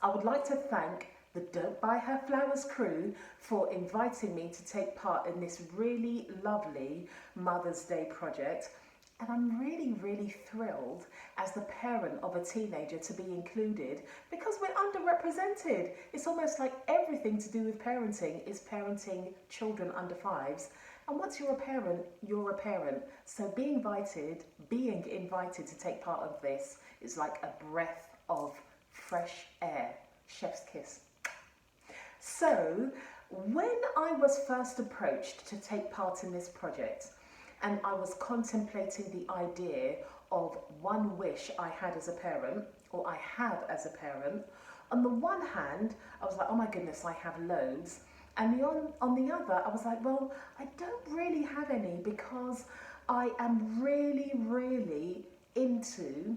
I would like to thank the Don't Buy Her Flowers crew for inviting me to take part in this really lovely Mother's Day project. And I'm really, really thrilled as the parent of a teenager to be included because we're underrepresented. It's almost like everything to do with parenting is parenting children under fives. And once you're a parent, you're a parent. So being invited to take part of this is like a breath of fresh air. Chef's kiss. So, when I was first approached to take part in this project, and I was contemplating the idea of one wish I had as a parent, or I have as a parent, on the one hand, I was like, oh my goodness, I have loads. And on the other, I was like, well, I don't really have any because I am really, really into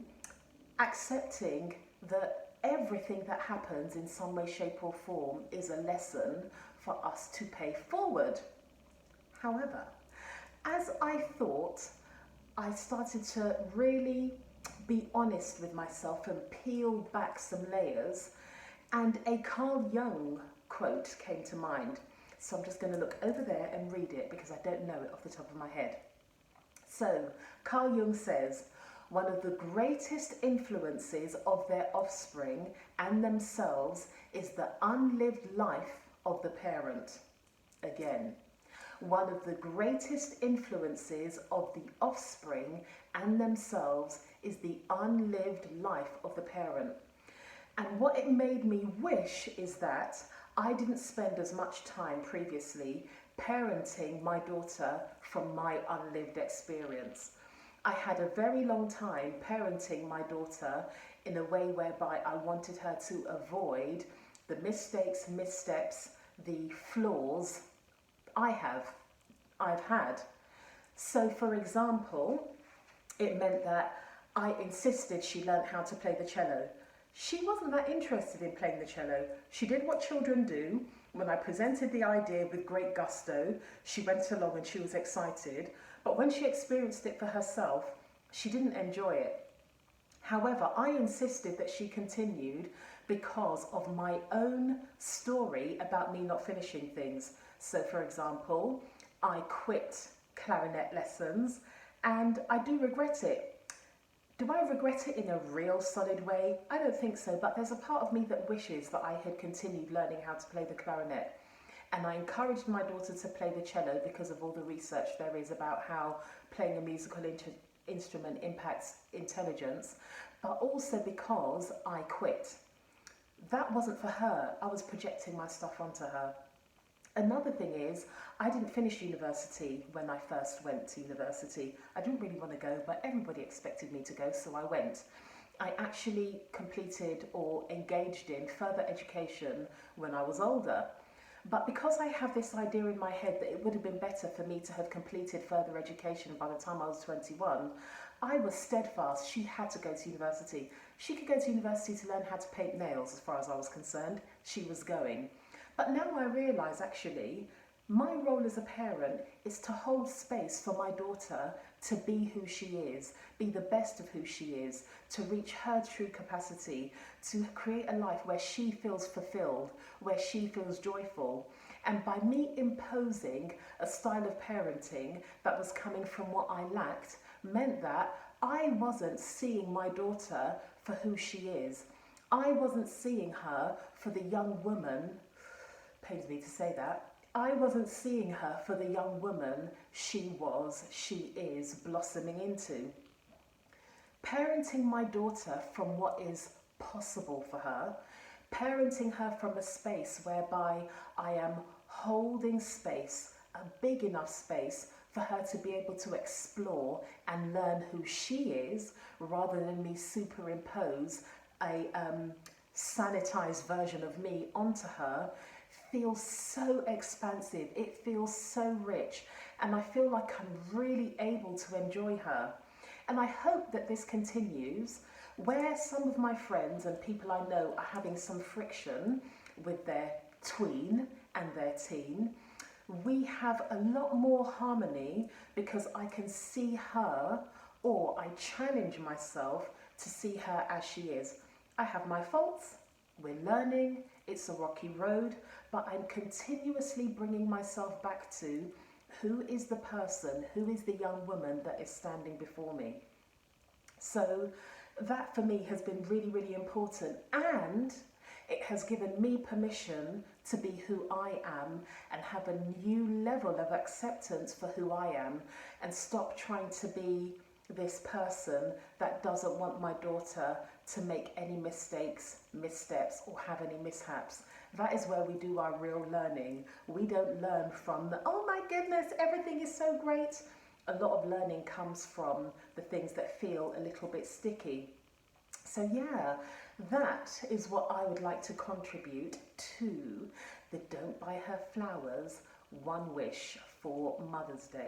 accepting that everything that happens in some way, shape, or form is a lesson for us to pay forward. However, as I thought, I started to really be honest with myself and peel back some layers, and a Carl Jung quote came to mind. So I'm just going to look over there and read it because I don't know it off the top of my head. So, Carl Jung says, one of the greatest influences of their offspring and themselves is the unlived life of the parent. Again, one of the greatest influences of the offspring and themselves is the unlived life of the parent. And what it made me wish is that I didn't spend as much time previously parenting my daughter from my unlived experience. I had a very long time parenting my daughter in a way whereby I wanted her to avoid the mistakes, missteps, the flaws I've had. So for example, it meant that I insisted she learn how to play the cello. She wasn't that interested in playing the cello. She did what children do. When I presented the idea with great gusto, she went along and she was excited. But when she experienced it for herself, she didn't enjoy it. However, I insisted that she continued because of my own story about me not finishing things. So for example, I quit clarinet lessons and I do regret it. Do I regret it in a real solid way? I don't think so, but there's a part of me that wishes that I had continued learning how to play the clarinet. And I encouraged my daughter to play the cello because of all the research there is about how playing a musical instrument impacts intelligence, but also because I quit. That wasn't for her. I was projecting my stuff onto her. Another thing is, I didn't finish university when I first went to university. I didn't really want to go, but everybody expected me to go, so I went. I actually completed or engaged in further education when I was older. But because I have this idea in my head that it would have been better for me to have completed further education by the time I was 21, I was steadfast. She had to go to university. She could go to university to learn how to paint nails, as far as I was concerned. She was going. But now I realise, actually, my role as a parent is to hold space for my daughter to be who she is, be the best of who she is, to reach her true capacity, to create a life where she feels fulfilled, where she feels joyful. And by me imposing a style of parenting that was coming from what I lacked, meant that I wasn't seeing my daughter for who she is. I wasn't seeing her for the young woman, pains me to say that, I wasn't seeing her for the young woman she is blossoming into. Parenting my daughter from what is possible for her, parenting her from a space whereby I am holding space, a big enough space for her to be able to explore and learn who she is, rather than me superimpose a sanitized version of me onto her, feels so expansive. It feels so rich, and I feel like I'm really able to enjoy her. And I hope that this continues. Where some of my friends and people I know are having some friction with their tween and their teen, we have a lot more harmony because I can see her, or I challenge myself to see her as she is. I have my faults, We're learning, it's a rocky road, but I'm continuously bringing myself back to who is the person, who is the young woman that is standing before me. So that for me has been really, really important, and it has given me permission to be who I am and have a new level of acceptance for who I am, and stop trying to be this person that doesn't want my daughter to make any mistakes, missteps, or have any mishaps. That is where we do our real learning. We don't learn from the, oh my goodness, everything is so great. A lot of learning comes from the things that feel a little bit sticky. So yeah, that is what I would like to contribute to the Don't Buy Her Flowers One Wish for Mother's Day.